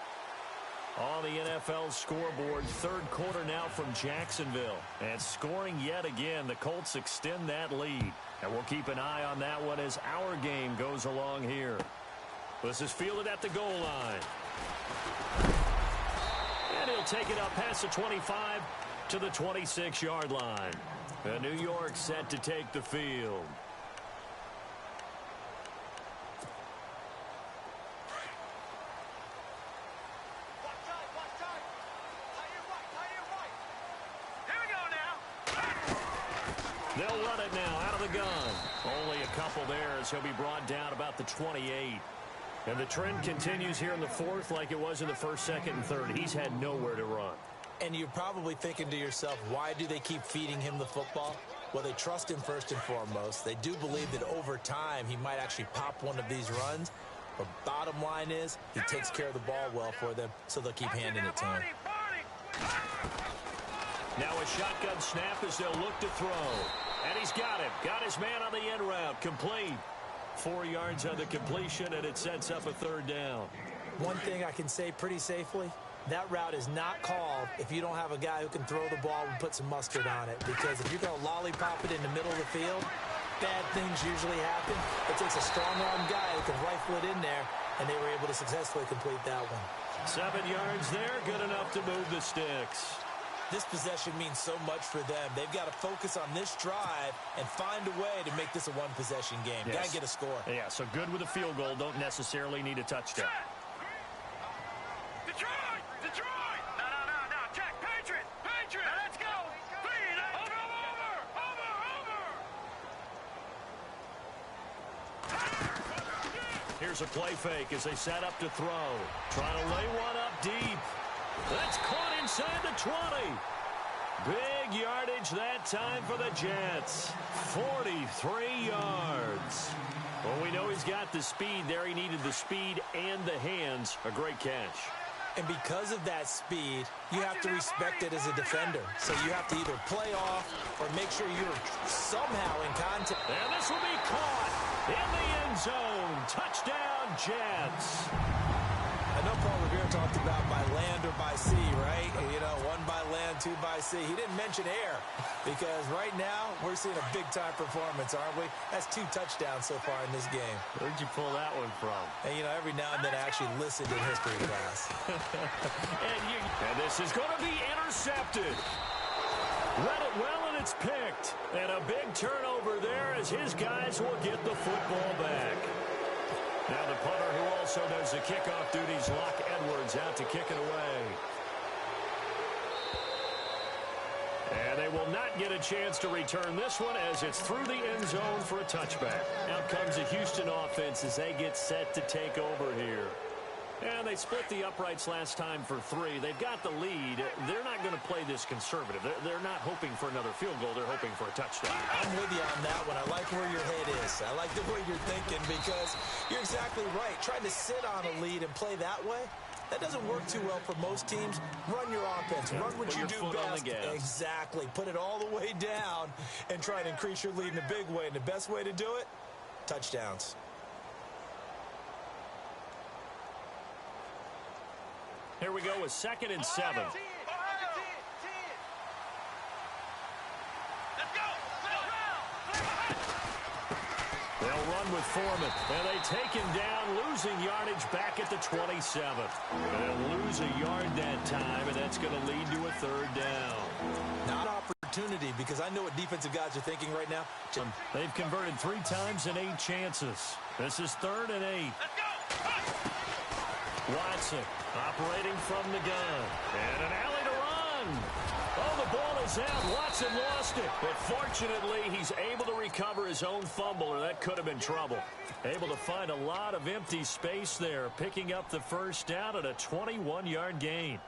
On the NFL scoreboard, third quarter now from Jacksonville. And scoring yet again, the Colts extend that lead. And we'll keep an eye on that one as our game goes along here. This is fielded at the goal line. And he'll take it up past the 25 to the 26-yard line. And New York set to take the field. They'll run it now out of the gun. Only a couple there as he'll be brought down about the 28. And the trend continues here in the fourth like it was in the first, second, and third. He's had nowhere to run. And you're probably thinking to yourself, why do they keep feeding him the football? Well, they trust him first and foremost. They do believe that over time he might actually pop one of these runs. But bottom line is he takes care of the ball well for them, so they'll keep handing it to him. Now a shotgun snap as they'll look to throw. And he's got him. Got his man on the end route. Complete. 4 yards on the completion, and it sets up a third down. One thing I can say pretty safely, that route is not called if you don't have a guy who can throw the ball and put some mustard on it. Because if you're going to lollipop it in the middle of the field, bad things usually happen. It takes a strong-arm guy who can rifle it in there, and they were able to successfully complete that one. 7 yards there, good enough to move the sticks. This possession means so much for them. They've got to focus on this drive and find a way to make this a one-possession game. Yes. Got to get a score. Yeah, so good with a field goal. Don't necessarily need a touchdown. Detroit! Detroit! No, Jack, Patriot! Now let's go! Over! Here's a play fake as they set up to throw. Trying to lay one up deep. That's caught inside the 20. Big yardage that time for the Jets. 43 yards. Well, we know he's got the speed there. He needed the speed and the hands. A great catch. And because of that speed, you have to respect it as a defender. So you have to either play off or make sure you're somehow in contact. And this will be caught in the end zone. Touchdown, Jets. I know Paul Revere talked about by land or by sea, right? You know, 1 by land, 2 by sea. He didn't mention air because right now we're seeing a big-time performance, aren't we? That's 2 touchdowns so far in this game. Where'd you pull that one from? And, you know, every now and then I actually listened in history class. and this is going to be intercepted. Read it well, and it's picked. And a big turnover there as his guys will get the football back. Now the punter who also does the kickoff duties, Locke Edwards, out to kick it away. And they will not get a chance to return this one as it's through the end zone for a touchback. Out comes the Houston offense as they get set to take over here. And they split the uprights last time for 3. They've got the lead. They're not going to play this conservative. They're not hoping for another field goal. They're hoping for a touchdown. I'm with you on that one. I like where your head is. I like the way you're thinking because you're exactly right. Trying to sit on a lead and play that way, that doesn't work too well for most teams. Run your offense. Run what you do best. Exactly. Put it all the way down and try to increase your lead in a big way. And the best way to do it, touchdowns. Here we go with 2nd and 7. They'll run with Foreman, and they take him down, losing yardage back at the 27th. They'll lose a yard that time, and that's going to lead to a 3rd down. Not an opportunity, because I know what defensive guys are thinking right now. They've converted 3 times in 8 chances. This is 3rd and 8. Watson operating from the gun. And an alley to run. Oh, the ball is out. Watson lost it. But fortunately, he's able to recover his own fumble, or that could have been trouble. Able to find a lot of empty space there, picking up the first down at a 21-yard gain.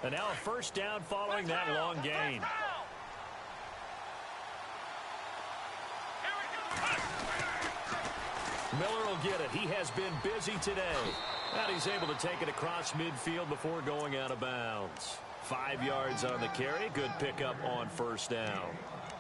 And now a first down following that long gain. Miller will get it. He has been busy today. And he's able to take it across midfield before going out of bounds. 5 yards on the carry. Good pickup on first down.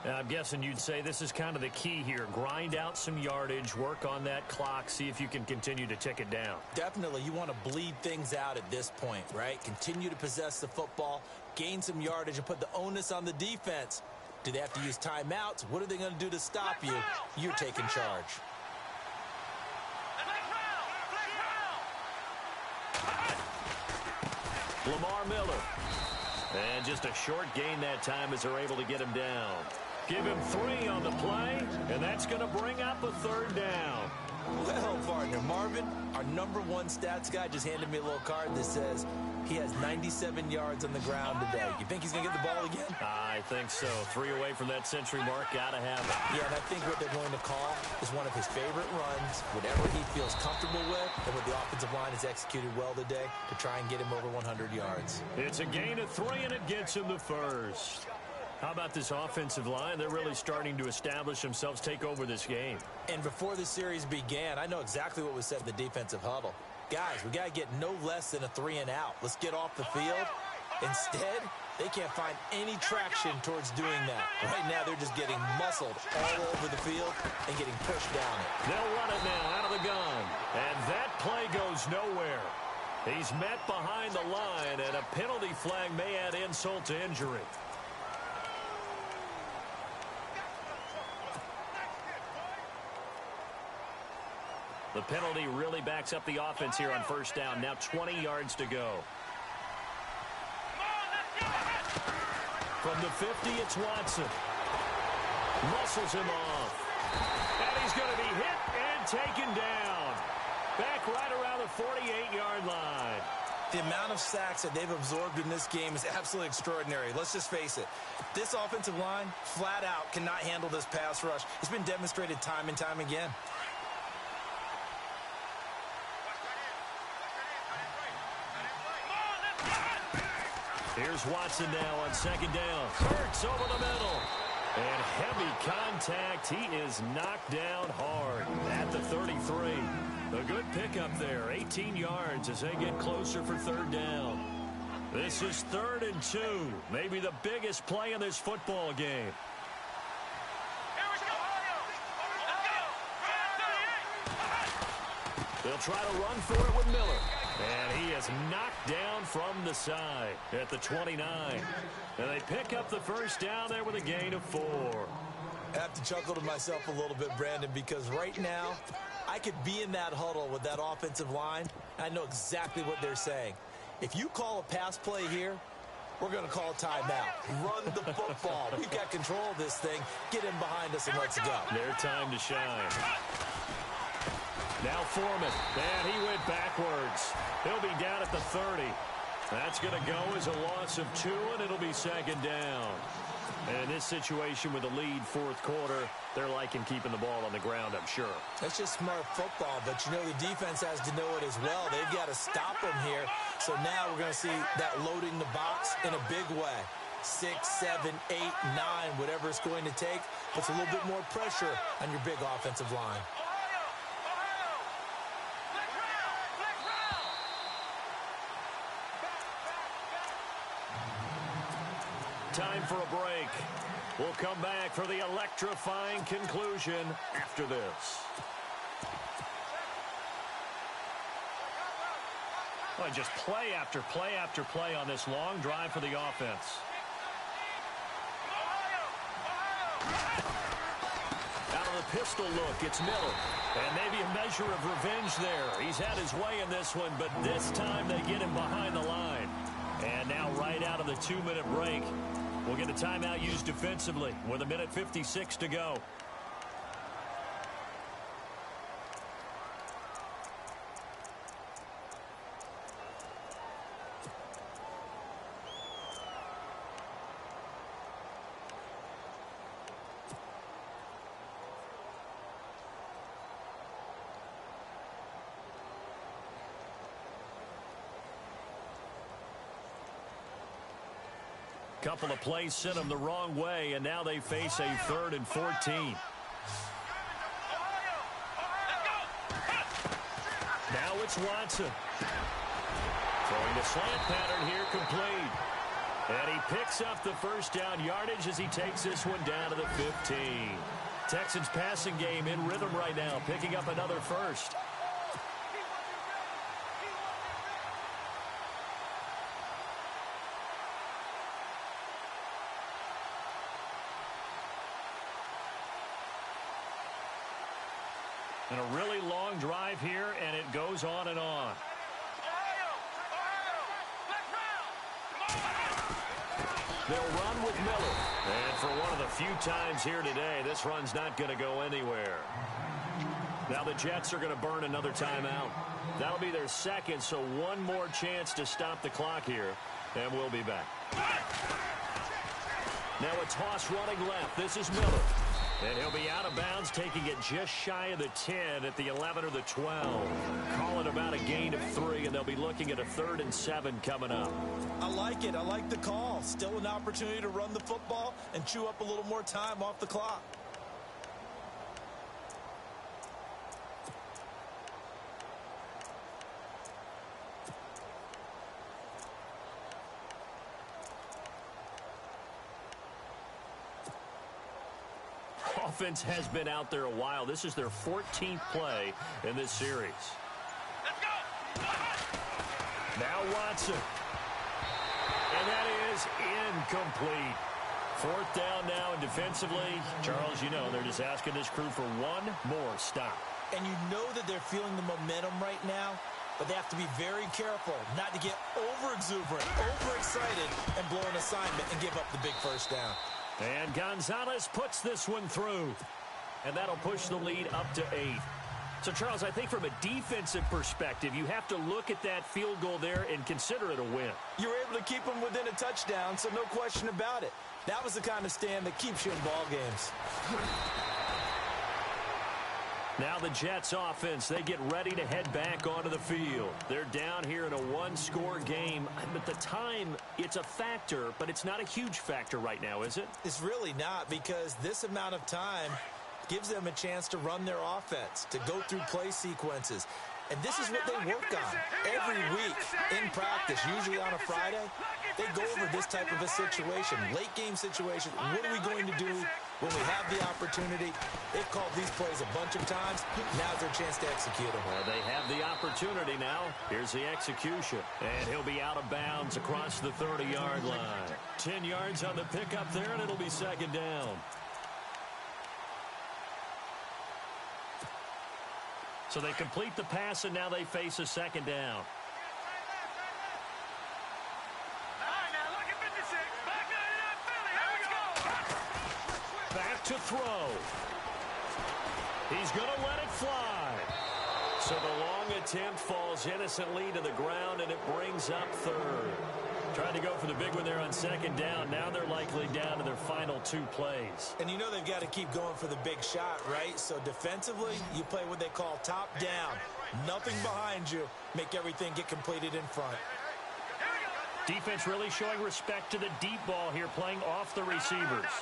And I'm guessing you'd say this is kind of the key here. Grind out some yardage, work on that clock, see if you can continue to tick it down. Definitely. You want to bleed things out at this point, right? Continue to possess the football, gain some yardage, and put the onus on the defense. Do they have to use timeouts? What are they going to do to stop you? You're taking charge. Lamar Miller. And just a short gain that time as they're able to get him down. Give him 3 on the play, and that's going to bring up a 3rd down. Well, partner, Marvin, our #1 stats guy just handed me a little card that says he has 97 yards on the ground today. You think he's going to get the ball again? I think so. 3 away from that century mark. Got to have it. Yeah, and I think what they're going to call is one of his favorite runs, whatever he feels comfortable with, and what the offensive line has executed well today to try and get him over 100 yards. It's a gain of 3, and it gets him the first. How about this offensive line? They're really starting to establish themselves, take over this game. And before the series began, I know exactly what was said in the defensive huddle. Guys, we got to get no less than a 3 and out. Let's get off the field. Instead, they can't find any traction towards doing that. Right now, they're just getting muscled all over the field and getting pushed down it. They'll run it now out of the gun. And that play goes nowhere. He's met behind the line, and a penalty flag may add insult to injury. The penalty really backs up the offense here on first down. Now 20 yards to go. From the 50, it's Watson. Muscles him off. And he's going to be hit and taken down. Back right around the 48-yard line. The amount of sacks that they've absorbed in this game is absolutely extraordinary. Let's just face it. This offensive line, flat out, cannot handle this pass rush. It's been demonstrated time and time again. Here's Watson now on second down. Hurts over the middle. And heavy contact. He is knocked down hard at the 33. A good pickup there. 18 yards as they get closer for third down. This is 3rd and 2. Maybe the biggest play in this football game. They'll try to run for it with Miller. And he is knocked down from the side at the 29. And they pick up the first down there with a gain of 4. I have to chuckle to myself a little bit, Brandon, because right now I could be in that huddle with that offensive line. I know exactly what they're saying. If you call a pass play here, we're going to call timeout. Run the football. We've got control of this thing. Get in behind us and let's go. Their time to shine. Now Foreman, and he went backwards. He'll be down at the 30. That's going to go as a loss of 2, and it'll be second down. And in this situation with the lead fourth quarter, they're liking keeping the ball on the ground, I'm sure. That's just smart football, but you know the defense has to know it as well. They've got to stop them here. So now we're going to see that loading the box in a big way. 6, 7, 8, 9, whatever it's going to take, puts a little bit more pressure on your big offensive line. Time for a break. We'll come back for the electrifying conclusion after this. Well, just play after play after play on this long drive for the offense. Out of the pistol look, it's Miller. And maybe a measure of revenge there. He's had his way in this one, but this time they get him behind the line. And now right out of the 2-minute break, we'll get a timeout used defensively with 1:56 to go. Couple of plays sent them the wrong way, and now they face a 3rd and 14. Now it's Watson. Throwing the slant pattern here complete. And he picks up the first down yardage as he takes this one down to the 15. Texans passing game in rhythm right now, picking up another first. And a really long drive here, and it goes on and on. They'll run with Miller. And for one of the few times here today, this run's not going to go anywhere. Now the Jets are going to burn another timeout. That'll be their second, so one more chance to stop the clock here, and we'll be back. Now a toss running left. This is Miller. And he'll be out of bounds, taking it just shy of the 10 at the 11 or the 12. Call it about a gain of 3, and they'll be looking at a 3rd and 7 coming up. I like it. I like the call. Still an opportunity to run the football and chew up a little more time off the clock. Offense has been out there a while. This is their 14th play in this series. Let's go! Now Watson. And that is incomplete. 4th down now, and defensively, Charles, you know, they're just asking this crew for one more stop. And you know that they're feeling the momentum right now, but they have to be very careful not to get over-exuberant, overexcited, and blow an assignment and give up the big first down. And Gonzalez puts this one through. And that'll push the lead up to 8. So, Charles, I think from a defensive perspective, you have to look at that field goal there and consider it a win. You were able to keep them within a touchdown, so no question about it. That was the kind of stand that keeps you in ball games. Now the Jets offense, they get ready to head back onto the field. They're down here in a one-score game. At the time, it's a factor, but it's not a huge factor right now, is it? It's really not, because this amount of time gives them a chance to run their offense, to go through play sequences. And this is what they work on every week in practice, usually on a Friday. They go over this type of a situation, late-game situation. What are we going to do when we have the opportunity? They've called these plays a bunch of times. Now's their chance to execute them. Well, they have the opportunity now. Here's the execution. And he'll be out of bounds across the 30-yard line. 10 yards on the pickup there, and it'll be 2nd down. So they complete the pass, and now they face a 2nd down. Back to throw. He's going to let it fly. So the long attempt falls innocently to the ground, and it brings up 3rd. Trying to go for the big one there on 2nd down. Now they're likely down to their final 2 plays. And you know they've got to keep going for the big shot, right? So defensively, you play what they call top down. Nothing behind you. Make everything get completed in front. Defense really showing respect to the deep ball here, playing off the receivers.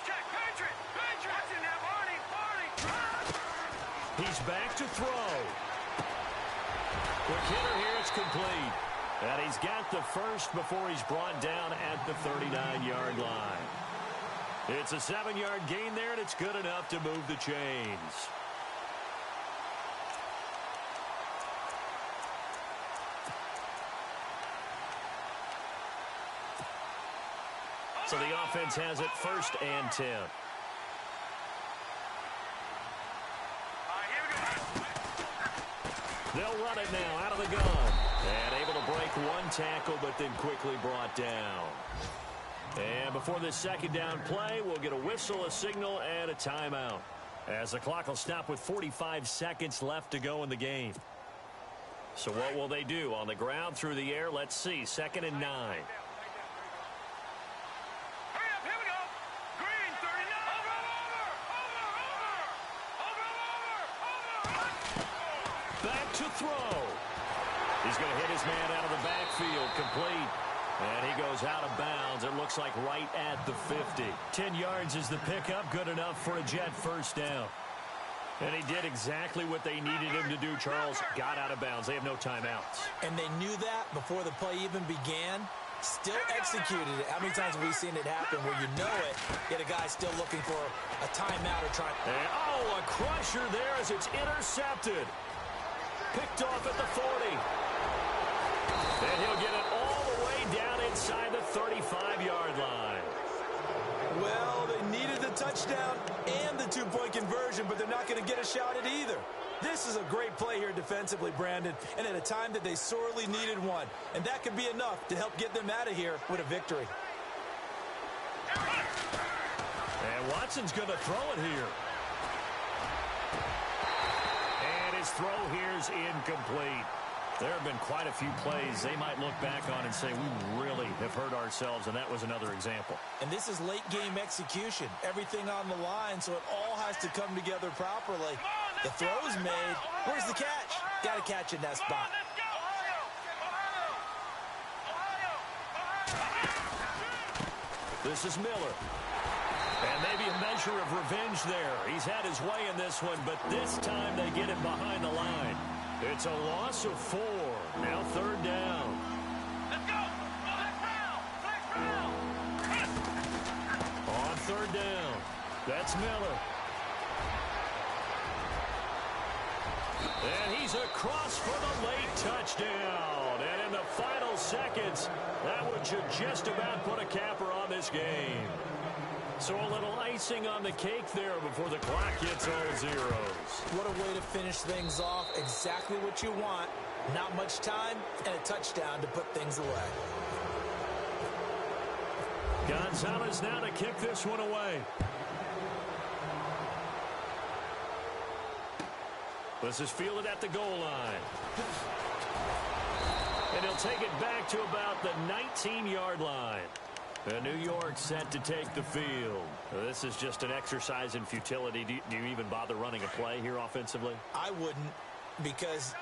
He's back to throw. Quick hitter here, it's complete. And he's got the first before he's brought down at the 39-yard line. It's a 7-yard gain there, and it's good enough to move the chains. So the offense has it 1st and 10. They'll run it now out of the gun. And able to break one tackle, but then quickly brought down. And before this 2nd down play, we'll get a whistle, a signal, and a timeout, as the clock will stop with 45 seconds left to go in the game. So what will they do? On the ground, through the air, let's see. 2nd and 9. Back to throw. He's going to hit his man out of the backfield, complete. And he goes out of bounds. It looks like right at the 50. 10 yards is the pickup. Good enough for a Jet 1st down. And he did exactly what they needed him to do, Charles. Got out of bounds. They have no timeouts. And they knew that before the play even began. Still executed it. How many times have we seen it happen where you know it, yet a guy still looking for a timeout or trying. And, oh, a crusher there as it's intercepted. Picked off at the 40. And he'll get it all the way down inside the 35-yard line. Well, they needed the touchdown and the 2-point conversion, but they're not going to get a shot at either. This is a great play here defensively, Brandon, and at a time that they sorely needed one. And that could be enough to help get them out of here with a victory. And Watson's going to throw it here. And his throw here's incomplete. There have been quite a few plays they might look back on and say, we really have hurt ourselves, and that was another example. And this is late-game execution. Everything on the line, so it all has to come together properly. The throw's made. Where's the catch? Got to catch in that spot. This is Miller. And maybe a measure of revenge there. He's had his way in this one, but this time they get it behind the line. It's a loss of 4. Now 3rd down. Let's go! On 3rd down, that's Miller. And he's across for the late touchdown. And in the final seconds, that one should just about put a capper on this game. So a little icing on the cake there before the clock hits all zeros. What a way to finish things off. Exactly what you want. Not much time and a touchdown to put things away. Gonzalez now to kick this one away. This is fielded at the goal line. And he'll take it back to about the 19-yard line. New York set to take the field. This is just an exercise in futility. Do you even bother running a play here offensively? I wouldn't, because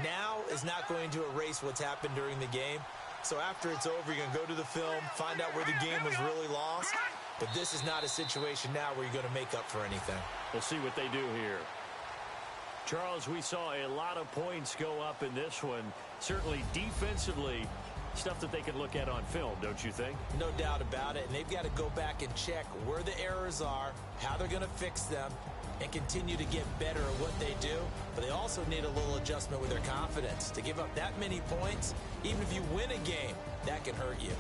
now is not going to erase what's happened during the game. So after it's over, you're going to go to the film, find out where the game was really lost. But this is not a situation now where you're going to make up for anything. We'll see what they do here. Charles, we saw a lot of points go up in this one. Certainly defensively, stuff that they can look at on film, don't you think? No doubt about it. And they've got to go back and check where the errors are, how they're going to fix them, and continue to get better at what they do. But they also need a little adjustment with their confidence. To give up that many points, even if you win a game, that can hurt you.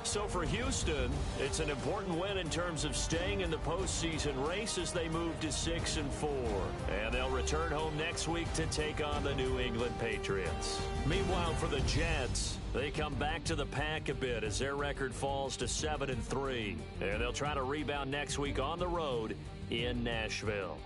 So for Houston, it's an important win in terms of staying in the postseason race as they move to 6-4. And they'll return home next week to take on the New England Patriots. Meanwhile, for the Jets, they come back to the pack a bit as their record falls to 7-3. And they'll try to rebound next week on the road in Nashville.